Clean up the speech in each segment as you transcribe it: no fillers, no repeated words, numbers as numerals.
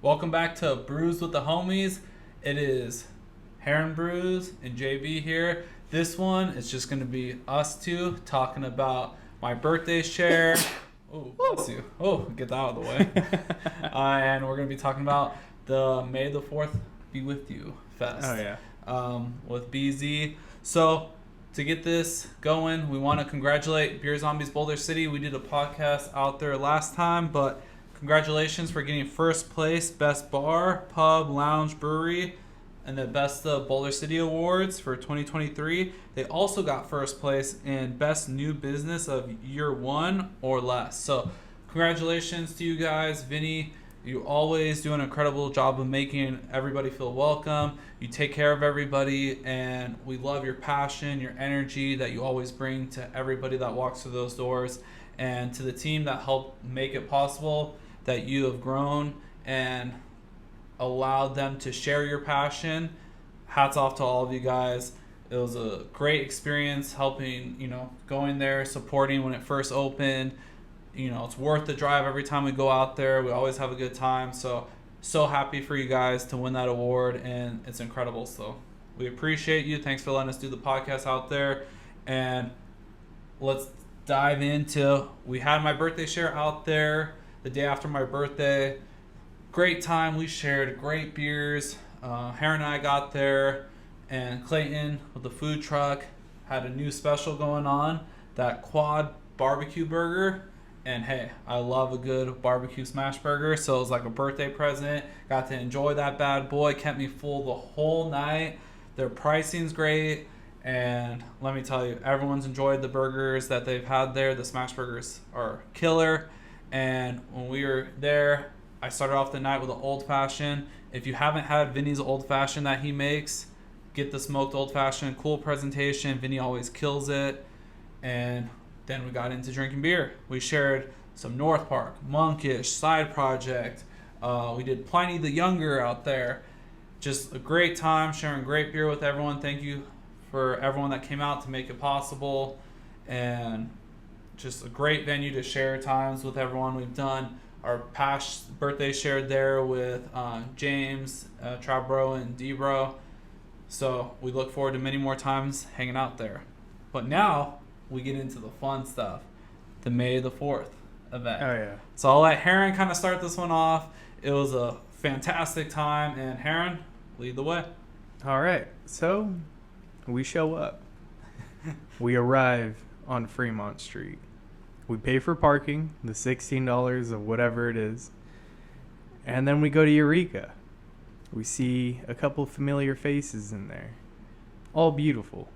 Welcome back to Brews with the Homies. It is Heron Brews and JB here. This one is just going to be us two talking about my birthday share. Oh, bless you. Oh, get that out of the way. And we're going to be talking about the May the 4th Be With You Fest. Oh, yeah. With BZ. So, to get this going, we want to congratulate Beer Zombies Boulder City. We did a podcast out there last time, but congratulations for getting first place, Best Bar, Pub, Lounge, Brewery, and the Best of Boulder City Awards for 2023. They also got first place in Best New Business of Year 1 or less. So congratulations to you guys. Vinny, you always do an incredible job of making everybody feel welcome. You take care of everybody, and we love your passion, your energy that you always bring to everybody that walks through those doors. And to the team that helped make it possible, that you have grown and allowed them to share your passion. Hats off to all of you guys. It was a great experience helping, going there, supporting when it first opened. It's worth the drive every time we go out there. We always have a good time. So happy for you guys to win that award, and it's incredible. So we appreciate you. Thanks for letting us do the podcast out there. And let's dive into, we had my birthday share out there the day after my birthday. Great time. We shared great beers. Heron and I got there, and Clayton with the food truck had a new special going on, that quad barbecue burger. And hey, I love a good barbecue smash burger, so it was like a birthday present. Got to enjoy that bad boy. Kept me full the whole night. Their pricing's great. And let me tell you, everyone's enjoyed the burgers that they've had there. The smash burgers are killer. And when we were there, I started off the night with an old fashioned. If you haven't had Vinny's old fashioned that he makes, get the smoked old fashioned. Cool presentation. Vinny always kills it. And then we got into drinking beer. We shared some North Park, Monkish, Side Project. We did Pliny the Younger out there. Just a great time sharing great beer with everyone. Thank you for everyone that came out to make it possible, and just a great venue to share times with everyone. We've done our past birthday shared there with James, Trabro, and Debro. So we look forward to many more times hanging out there. But now we get into the fun stuff, the May the 4th event. Oh, yeah. So I'll let Heron kind of start this one off. It was a fantastic time, and Heron, lead the way. All right. So we show up. We arrive on Fremont Street. We pay for parking, the $16 of whatever it is. And then we go to Eureka. We see a couple familiar faces in there. All beautiful.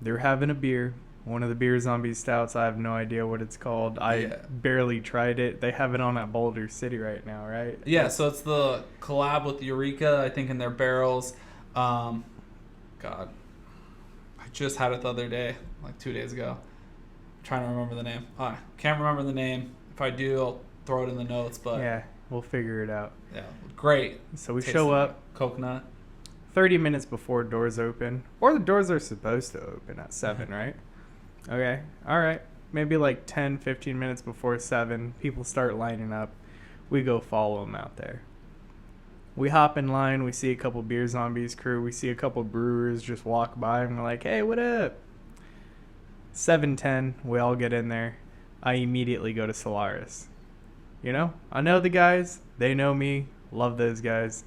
They're having a beer. One of the Beer Zombies Stouts. I have no idea what it's called. I barely tried it. They have it on at Boulder City right now, right? Yeah, so it's the collab with Eureka, I think, in their barrels. God, I just had it the other day, like 2 days ago. I'm trying to remember the name. Can't remember the name. If I do, I'll throw it in the notes. But yeah, we'll figure it out. Yeah, great. So we show up. Coconut. 30 minutes before doors open. Or the doors are supposed to open at 7, right? Okay. All right. Maybe like 10, 15 minutes before 7, people start lining up. We go follow them out there. We hop in line. We see a couple Beer Zombies crew. We see a couple brewers just walk by, and we're like, hey, what up? 7:10, we all get in there. I immediately go to Solaris. I know the guys. They know me. Love those guys.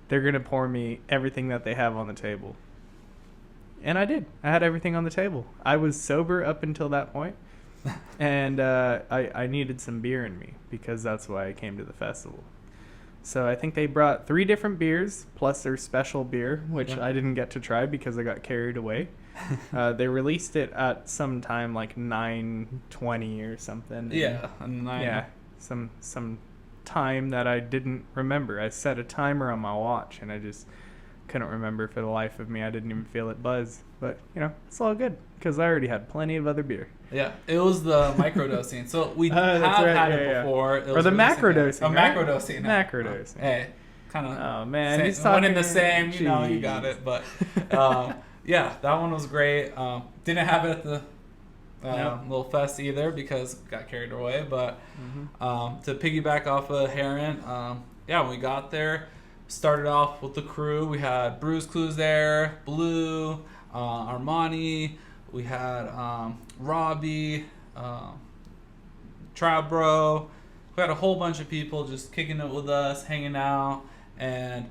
They're going to pour me everything that they have on the table. And I did. I had everything on the table. I was sober up until that point. And I needed some beer in me because that's why I came to the festival. So I think they brought 3 different beers plus their special beer, which I didn't get to try because I got carried away. They released it at some time like 9:20 or something. Yeah, some time that I didn't remember. I set a timer on my watch and I just couldn't remember for the life of me. I didn't even feel it buzz. But, it's all good because I already had plenty of other beer. Yeah, it was the microdosing. So we have had it before. It or the macrodosing. Macrodosing. Macrodosing. Hey, kind of. Oh, man. He's talking one in the same. You got it. But, yeah, that one was great. Didn't have it at the little fest either because got carried away. But to piggyback off of Heron, yeah, when we got there, started off with the crew. We had Brews Clues there, Blue, Armani. We had Robbie, Trabro. We had a whole bunch of people just kicking it with us, hanging out. And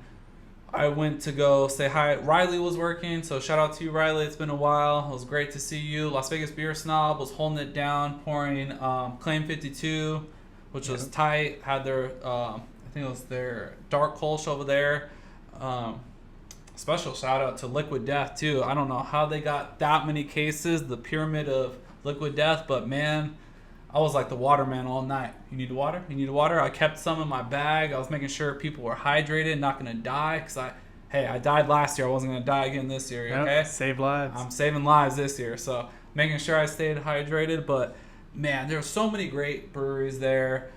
I went to go say hi. Riley was working, so shout out to you, Riley. It's been a while. It was great to see you. Las Vegas Beer Snob was holding it down, pouring Claim 52, which was tight. Had their, I think it was their Dark Kolsch over there. Special shout out to Liquid Death, too. I don't know how they got that many cases, the pyramid of Liquid Death, but man, I was like the waterman all night. You need water? You need water? I kept some in my bag. I was making sure people were hydrated, not going to die. Because I died last year. I wasn't going to die again this year, okay? Yep, save lives. I'm saving lives this year. So making sure I stayed hydrated. But, man, there were so many great breweries there.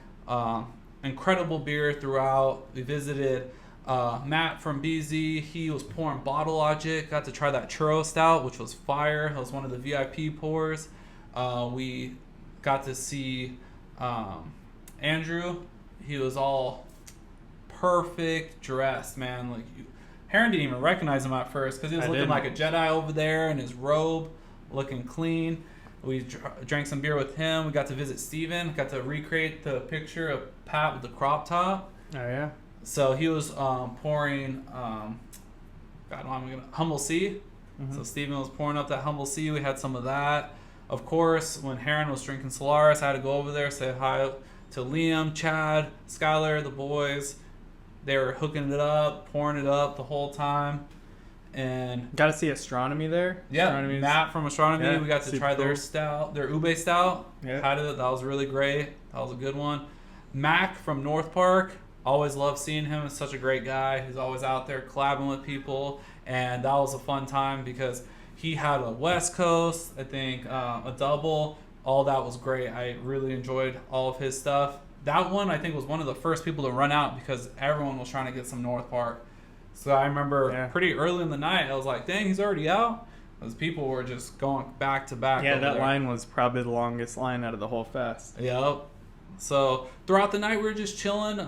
Incredible beer throughout. We visited Matt from BZ. He was pouring Bottle Logic. Got to try that Churro Stout, which was fire. It was one of the VIP pours. We got to see Andrew. He was all perfect dressed, man. Like Heron didn't even recognize him at first because he was looking like a Jedi over there in his robe, looking clean. We drank some beer with him. We got to visit Steven. Got to recreate the picture of Pat with the crop top. Oh, yeah. So he was pouring Humble Sea. Mm-hmm. So Steven was pouring up that Humble Sea. We had some of that. Of course, when Heron was drinking Solaris, I had to go over there, say hi to Liam, Chad, Skylar, the boys. They were hooking it up, pouring it up the whole time. And got to see Astronomy there. Yeah, Matt from Astronomy. Yeah, we got to try their stout, their ube stout. Yeah. Had it. That was really great. That was a good one. Mac from North Park. Always love seeing him. He's such a great guy. He's always out there collabing with people. And that was a fun time because he had a West Coast, I think, a double. All that was great. I really enjoyed all of his stuff. That one, I think, was one of the first people to run out because everyone was trying to get some North Park. So I remember pretty early in the night, I was like, dang, he's already out? Because people were just going back to back. Yeah, that line was probably the longest line out of the whole fest. Yep. So throughout the night, we were just chilling.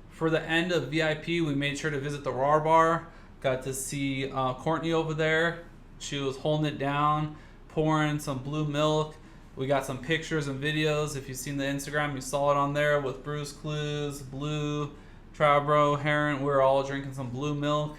For the end of VIP, we made sure to visit the Rar Bar. Got to see Courtney over there. She was holding it down, pouring some blue milk. We got some pictures and videos. If you've seen the Instagram, you saw it on there with Brews Clues, Blue, Trabro, Heron. We were all drinking some blue milk.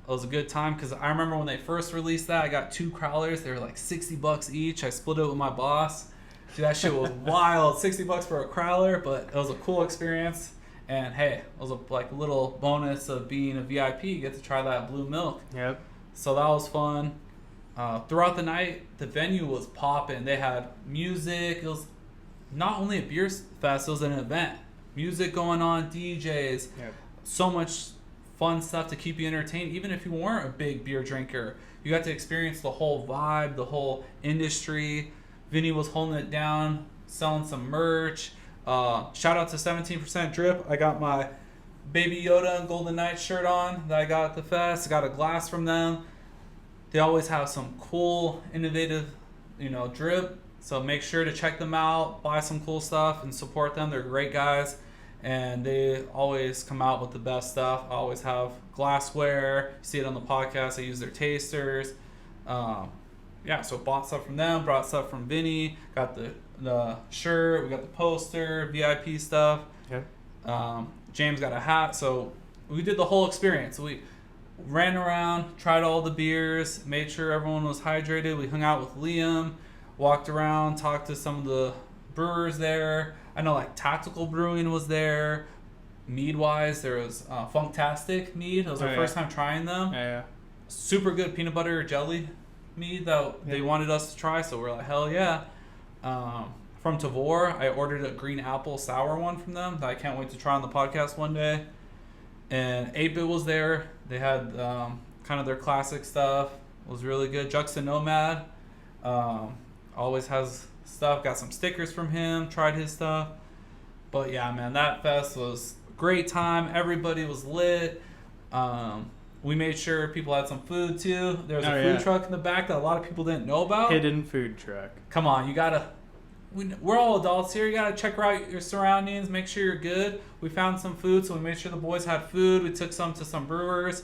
It was a good time because I remember when they first released that, I got 2 crowlers. They were like $60 each. I split it with my boss. Dude, that shit was wild. $60 for a crowler, but it was a cool experience. And hey, it was a little bonus of being a VIP. You get to try that blue milk. Yep. So that was fun. Throughout the night, the venue was popping. They had music. It was not only a beer fest, it was an event. Music going on, DJs. Yep. So much fun stuff to keep you entertained. Even if you weren't a big beer drinker, you got to experience the whole vibe, the whole industry. Vinny was holding it down, selling some merch. Shout out to 17% Drip. I got my Baby Yoda and Golden Knight shirt on that I got at the fest. I got a glass from them. They always have some cool, innovative, drip. So make sure to check them out, buy some cool stuff, and support them. They're great guys, and they always come out with the best stuff. I always have glassware. You see it on the podcast. I use their tasters. So bought stuff from them, brought stuff from Vinny, got the shirt, we got the poster, VIP stuff. Okay. James got a hat. So we did the whole experience. We ran around, tried all the beers, made sure everyone was hydrated. We hung out with Liam, walked around, talked to some of the brewers there. I know Tactical Brewing was there. Mead-wise, there was Funktastic Mead. It was our first time trying them. Yeah. Super good peanut butter jelly mead that they wanted us to try, so we're like, hell yeah. From Tavor, I ordered a green apple sour one from them that I can't wait to try on the podcast one day. And 8-Bit was there. They had kind of their classic stuff. It was really good. Juxta Nomad always has stuff. Got some stickers from him. Tried his stuff. But yeah, man, that fest was a great time. Everybody was lit. We made sure people had some food too. There was a food truck in the back that a lot of people didn't know about. Hidden food truck. Come on, you gotta we're all adults here. You gotta check out your surroundings, make sure you're good. We found some food, so we made sure the boys had food. We took some to some brewers,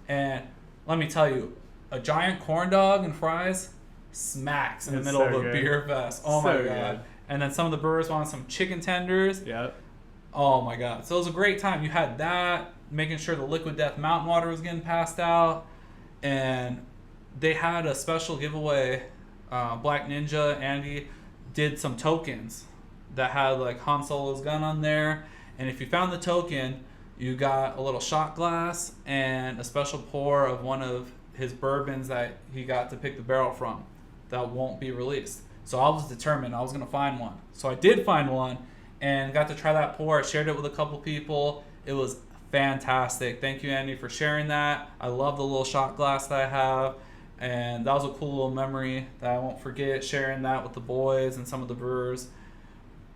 and let me tell you, a giant corn dog and fries smacks in the middle of a beer fest. Oh my god! Good. And then some of the brewers wanted some chicken tenders. Yep. Oh my god! So it was a great time. You had that, making sure the Liquid Death mountain water was getting passed out, and they had a special giveaway. Black Ninja Andy did some tokens that had like Han Solo's gun on there, and if you found the token, you got a little shot glass and a special pour of one of his bourbons that he got to pick the barrel from that won't be released. So I was determined I was going to find one. So I did find one and got to try that pour. I shared it with a couple people. It was fantastic. Thank you, Andy, for sharing that. I love the little shot glass that I have. And that was a cool little memory that I won't forget, sharing that with the boys and some of the brewers.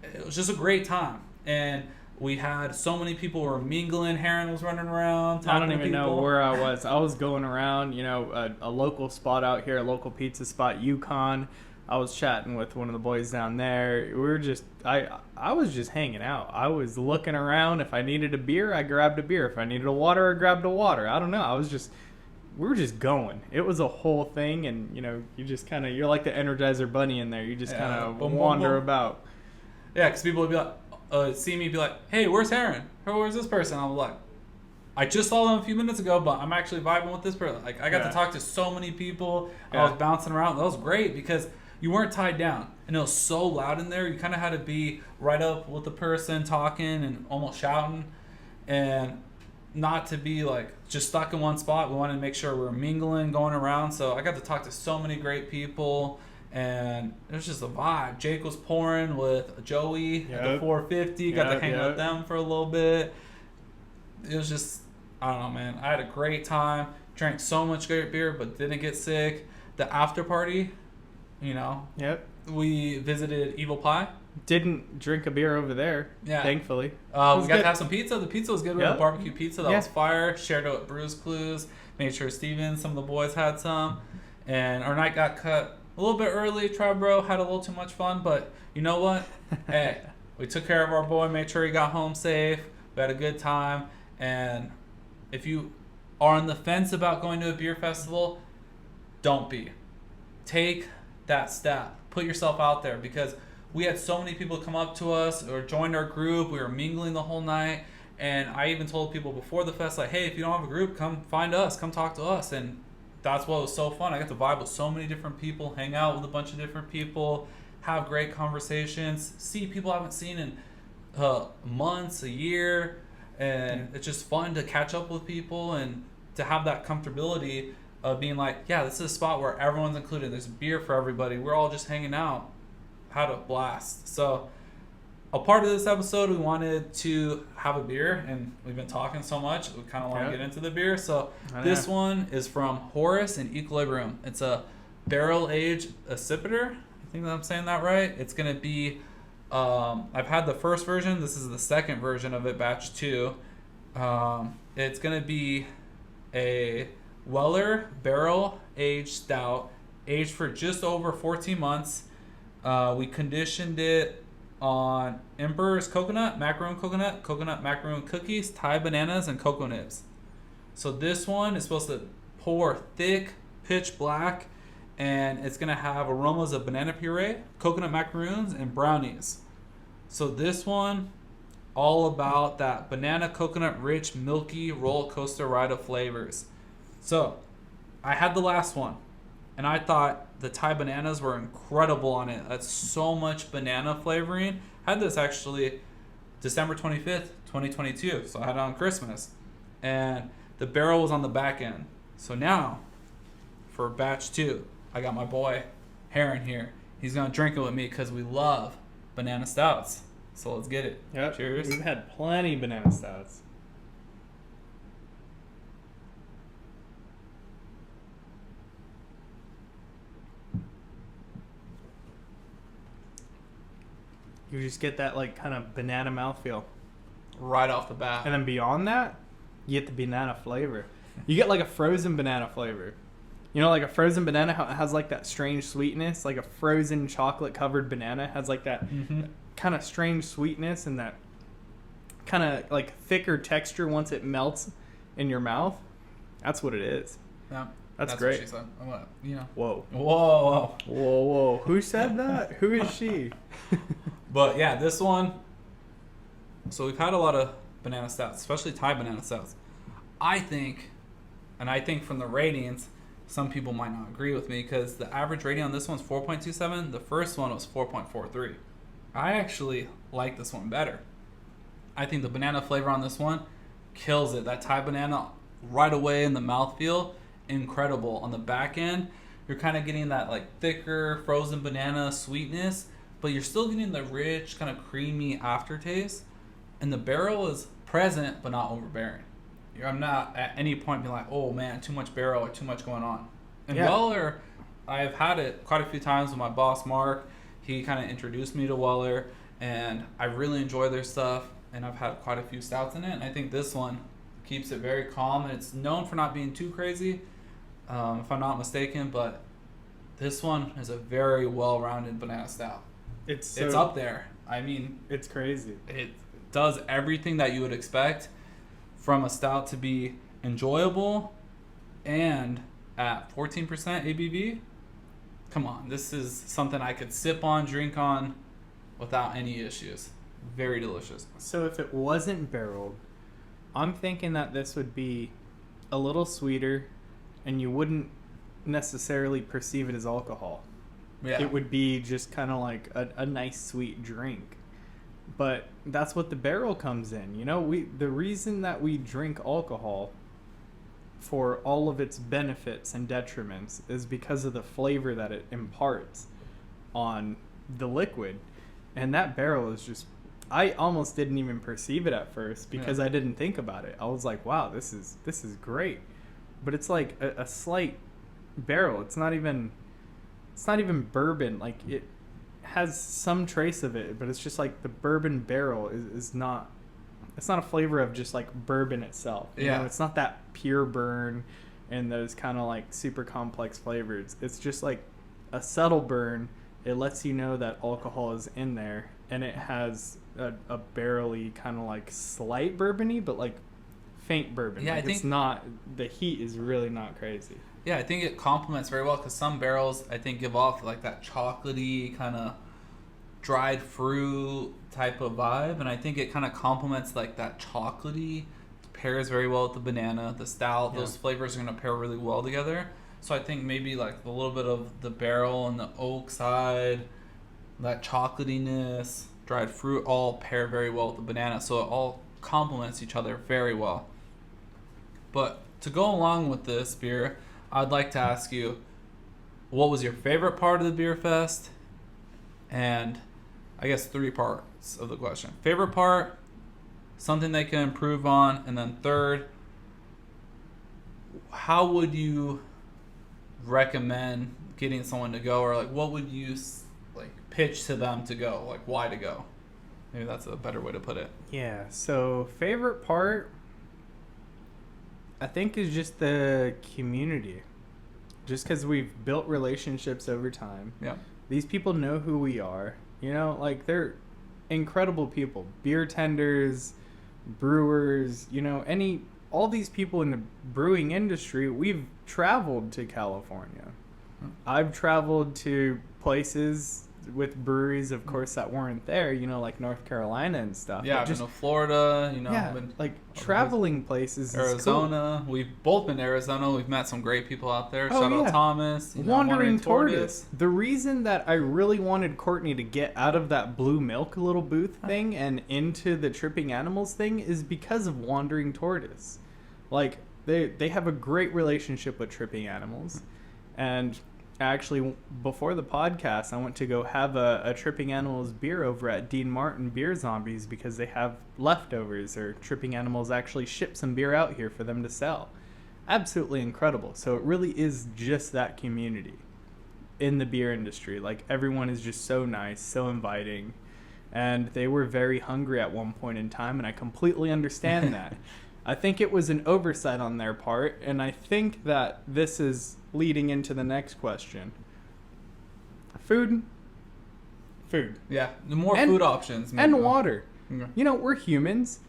It was just a great time. And we had so many people who were mingling. Heron was running around. I don't even know where I was. I was going around, a local spot out here, a local pizza spot, Yukon. I was chatting with one of the boys down there. We were just, I was just hanging out. I was looking around. If I needed a beer, I grabbed a beer. If I needed a water, I grabbed a water. I don't know. We were just going. It was a whole thing, and you just kind of, you're like the Energizer Bunny in there. You just kind of wander about. Yeah, because people would be like, see me, be like, "Hey, where's Heron? Where's this person?" I'm like, "I just saw them a few minutes ago, but I'm actually vibing with this person." Like, I got to talk to so many people. Yeah. I was bouncing around. That was great because you weren't tied down, and it was so loud in there. You kind of had to be right up with the person talking and almost shouting, and not to be like just stuck in one spot. We wanted to make sure we were mingling, going around. So I got to talk to so many great people, and it was just a vibe. Jake was pouring with Joey at the 450. Got to hang out with them for a little bit. It was just, I don't know, man. I had a great time. Drank so much great beer, but didn't get sick. The after party, we visited Evil Pie. Didn't drink a beer over there, thankfully. We got to have some pizza. The pizza was good. We had a barbecue pizza that was fire. Shared it with Brews Clues. Made sure Steven, some of the boys had some. And our night got cut a little bit early. Tribro had a little too much fun. But you know what? Hey, we took care of our boy. Made sure he got home safe. We had a good time. And if you are on the fence about going to a beer festival, don't be. Take that step. Put yourself out there, because we had so many people come up to us or joined our group. We were mingling the whole night. And I even told people before the fest, like, hey, if you don't have a group, come find us. Come talk to us. And that's what was so fun. I got to vibe with so many different people, hang out with a bunch of different people, have great conversations, see people I haven't seen in months, a year. And it's just fun to catch up with people and to have that comfortability of being like, yeah, this is a spot where everyone's included. There's beer for everybody. We're all just hanging out. Had a blast. So a part of this episode, we wanted to have a beer, and we've been talking so much, we kind of want to get into the beer. So this one is from Horus and Equilibrium. It's a Barrel Aged Accipiter. I think that I'm saying that right. It's going to be, I've had the first version. This is the second version of it, batch 2. It's going to be a Weller Barrel Aged Stout, aged for just over 14 months. We conditioned it on Emperor's coconut, macaroon cookies, Thai bananas, and cocoa nibs. So this one is supposed to pour thick, pitch black, and it's going to have aromas of banana puree, coconut macaroons, and brownies. So this one, all about that banana coconut rich, milky roller coaster ride of flavors. So I had the last one, and I thought the Thai bananas were incredible on it. That's so much banana flavoring. I had this actually December 25th, 2022. So I had it on Christmas. And the barrel was on the back end. So now, for batch 2, I got my boy Heron here. He's going to drink it with me because we love banana stouts. So let's get it. Yep. Cheers. We've had plenty banana stouts. You just get that like kind of banana mouthfeel right off the bat. And then beyond that, you get the banana flavor. You get like a frozen banana flavor. You know, like a frozen banana has like that strange sweetness. Like a frozen chocolate covered banana has like that kind of strange sweetness and that kind of like thicker texture once it melts in your mouth. That's what it is. Yeah. That's great. What she said. I'm gonna, you know. Whoa. Whoa. Whoa, whoa. Who said that? Who is she? But yeah, this one. So we've had a lot of banana stouts, especially Thai banana stouts. I think from the ratings, some people might not agree with me because the average rating on this one's 4.27. The first one was 4.43. I actually like this one better. I think the banana flavor on this one kills it. That Thai banana right away in the mouthfeel, incredible. On the back end, you're kind of getting that like thicker frozen banana sweetness, but you're still getting the rich kind of creamy aftertaste. And the barrel is present but not overbearing. I'm not at any point being like, oh man, too much barrel or too much going on. And Weller, I've had it quite a few times with my boss Mark. He kind of introduced me to Weller, and I really enjoy their stuff. And I've had quite a few stouts in it, and I think this one keeps it very calm. And it's known for not being too crazy, if I'm not mistaken. But this one is a very well-rounded banana stout. It's up there. I mean, it's crazy. It does everything that you would expect from a stout to be enjoyable, and at 14% ABV, come on, this is something I could sip on, drink on without any issues. Very delicious. So if it wasn't barreled, I'm thinking that this would be a little sweeter and you wouldn't necessarily perceive it as alcohol. Yeah. It would be just kind of like a nice sweet drink. But that's what the barrel comes in. You know, the reason that we drink alcohol for all of its benefits and detriments is because of the flavor that it imparts on the liquid. And that barrel is just, I almost didn't even perceive it at first because I didn't think about it. I was like, wow, this is great. But it's like a slight barrel. It's not even bourbon. Like it has some trace of it, but it's just like the bourbon barrel is not, it's not a flavor of just like bourbon itself. You know, it's not that pure burn and those kind of like super complex flavors. It's just like a subtle burn. It lets you know that alcohol is in there, and it has a barrel-y kind of like slight bourbon-y, but like faint bourbon. Yeah, like I think it's not, the heat is really not crazy. Yeah, I think it complements very well because some barrels I think give off like that chocolatey kind of dried fruit type of vibe, and I think it kind of complements like that chocolatey, pairs very well with the banana, the stout. Those flavors are going to pair really well together. So I think maybe like a little bit of the barrel and the oak side, that chocolatiness, dried fruit all pair very well with the banana, so it all complements each other very well. But to go along with this beer, I'd like to ask you, what was your favorite part of the beer fest? And I guess 3 parts of the question. Favorite part, something they can improve on, and then third, how would you recommend getting someone to go, or like what would you like pitch to them to go, like why to go? Maybe that's a better way to put it. Yeah, so favorite part I think is just the community. Just because we've built relationships over time. Yeah. These people know who we are. You know, like they're incredible people. Beer tenders, brewers, you know, all these people in the brewing industry, we've traveled to California. I've traveled to places with breweries, of course, that weren't there, you know, like North Carolina and stuff. Yeah, I've been to Florida, you know. Yeah, like traveling places. Arizona. Is cool. We've both been to Arizona. We've met some great people out there. Oh, Shout out Thomas. Wandering Tortoise. The reason that I really wanted Courtney to get out of that blue milk little booth thing and into the tripping animals thing is because of Wandering Tortoise. Like, they have a great relationship with tripping animals. And actually, before the podcast, I went to go have a Tripping Animals beer over at Dean Martin Beer Zombies because they have leftovers, or Tripping Animals actually ship some beer out here for them to sell. Absolutely incredible. So it really is just that community in the beer industry. Like, everyone is just so nice, so inviting. And they were very hungry at one point in time, and I completely understand that. I think it was an oversight on their part, and I think that this is leading into the next question. Food. Yeah, the more food options. Maybe. And water. Okay. You know, we're humans.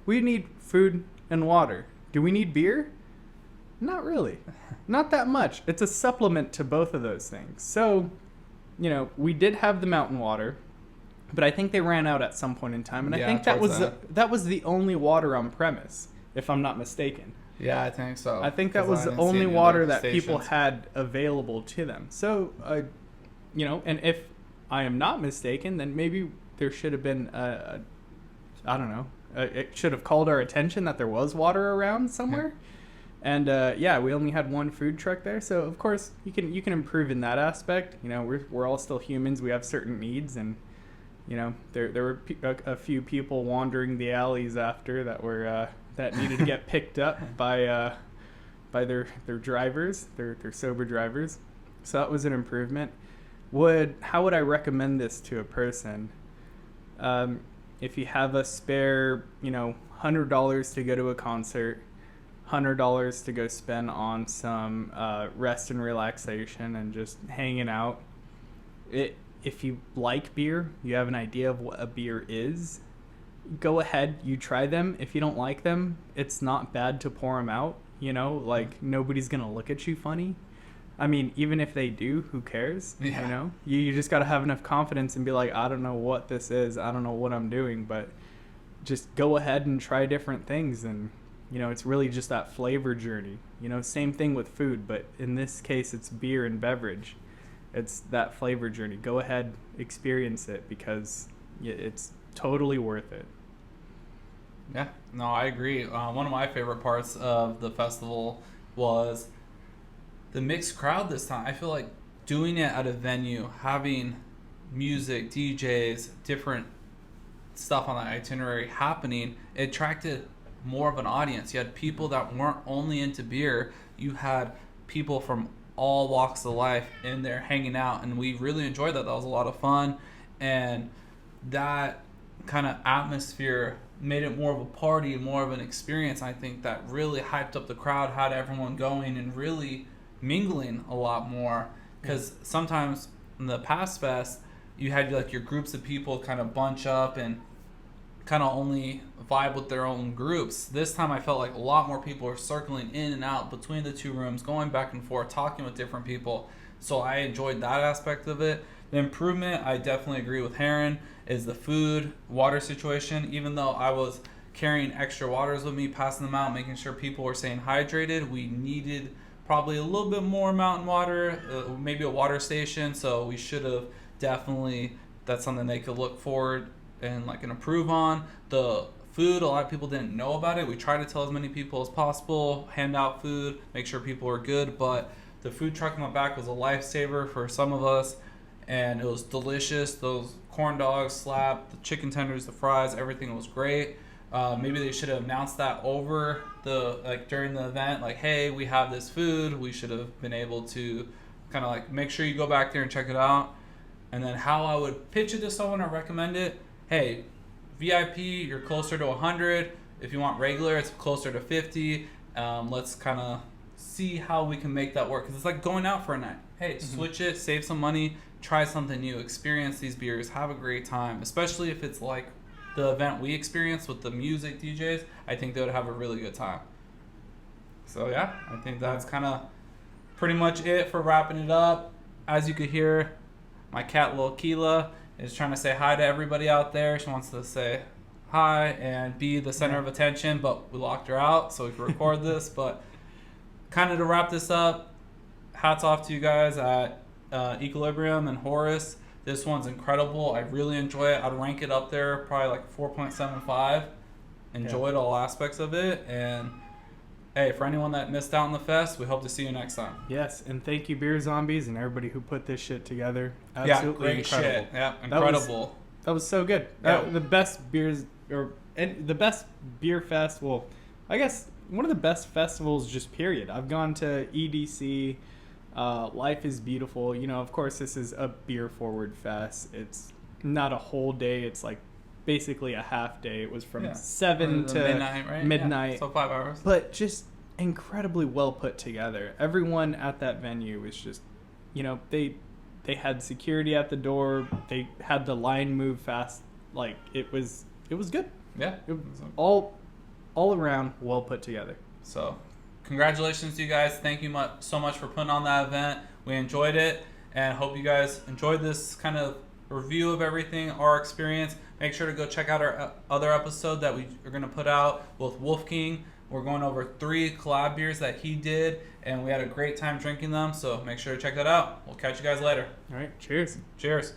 We need food and water. Do we need beer? Not really. Not that much. It's a supplement to both of those things. So, you know, we did have the mountain water, but I think they ran out at some point in time, and I think that was the only water on premise, if I'm not mistaken. Yeah, I think so. I think that was the only water that people had available to them. So, you know, and if I am not mistaken, then maybe there should have been I don't know. It should have called our attention that there was water around somewhere. And yeah, we only had one food truck there, so of course you can improve in that aspect. You know, we're all still humans. We have certain needs, and you know, there were a few people wandering the alleys after that were that needed to get picked up by their drivers, their sober drivers. So that was an improvement. How would I recommend this to a person? If you have a spare, you know, $100 to go to a concert, $100 to go spend on some rest and relaxation and just hanging out. If you like beer, you have an idea of what a beer is, go ahead, you try them. If you don't like them, it's not bad to pour them out. You know, like nobody's going to look at you funny. I mean, even if they do, who cares? Yeah. You know, you just got to have enough confidence and be like, I don't know what this is. I don't know what I'm doing, but just go ahead and try different things. And, you know, it's really just that flavor journey. You know, same thing with food, but in this case, it's beer and beverage. It's that flavor journey. Go ahead, experience it because it's totally worth it. Yeah, no, I agree. One of my favorite parts of the festival was the mixed crowd this time. I feel like doing it at a venue, having music, DJs, different stuff on the itinerary happening, it attracted more of an audience. You had people that weren't only into beer, you had people from all walks of life in there hanging out, and we really enjoyed that. That was a lot of fun, and that kind of atmosphere made it more of a party and more of an experience. I think that really hyped up the crowd, had everyone going and really mingling a lot more, because sometimes in the past fest you had like your groups of people kind of bunch up and kind of only vibe with their own groups. This time I felt like a lot more people were circling in and out between the two rooms, going back and forth, talking with different people. So I enjoyed that aspect of it. The improvement, I definitely agree with Heron, is the food, water situation. Even though I was carrying extra waters with me, passing them out, making sure people were staying hydrated, we needed probably a little bit more mountain water, maybe a water station. So we should have definitely, that's something they could look forward and like and improve on. The food, a lot of people didn't know about it. We tried to tell as many people as possible, hand out food, make sure people were good, but the food truck in the back was a lifesaver for some of us, and it was delicious. Those corn dogs slapped, the chicken tenders, the fries, everything was great. Maybe they should have announced that over during the event, like, hey, we have this food. We should have been able to kind of like make sure you go back there and check it out. And then how I would pitch it to someone or recommend it, hey, VIP, you're closer to 100. If you want regular, it's closer to 50. Let's kind of see how we can make that work, because it's like going out for a night. Hey, switch it, save some money, try something new, experience these beers, have a great time, especially if it's like the event we experienced with the music DJs. I think they would have a really good time. So yeah, I think that's kind of pretty much it for wrapping it up. As you could hear, my cat Lil Keela is trying to say hi to everybody out there. She wants to say hi and be the center of attention, but we locked her out so we can record this. But kind of to wrap this up, hats off to you guys at Equilibrium and Horus. This one's incredible. I really enjoy it. I'd rank it up there, probably like 4.75. Enjoyed all aspects of it. And hey, for anyone that missed out on the fest, we hope to see you next time. Yes, and thank you, Beer Zombies, and everybody who put this shit together. Absolutely great incredible. shit. Yeah, incredible. That was so good. Yeah. The best beers, and the best beer fest. Well, I guess one of the best festivals, just period. I've gone to EDC. Life is Beautiful. You know, of course, this is a beer forward fest. It's not a whole day. It's like basically a half day. It was from 7 to midnight, right? midnight. Yeah. So 5 hours. But just incredibly well put together. Everyone at that venue was just, you know, they had security at the door. They had the line move fast. Like, it was good. Yeah. It was all around well put together. So, congratulations to you guys. Thank you so much for putting on that event. We enjoyed it, and hope you guys enjoyed this kind of review of everything, our experience. Make sure to go check out our other episode that we are going to put out with Wolf King. We're going over 3 collab beers that he did, and we had a great time drinking them. So make sure to check that out. We'll catch you guys later. All right. Cheers. Cheers.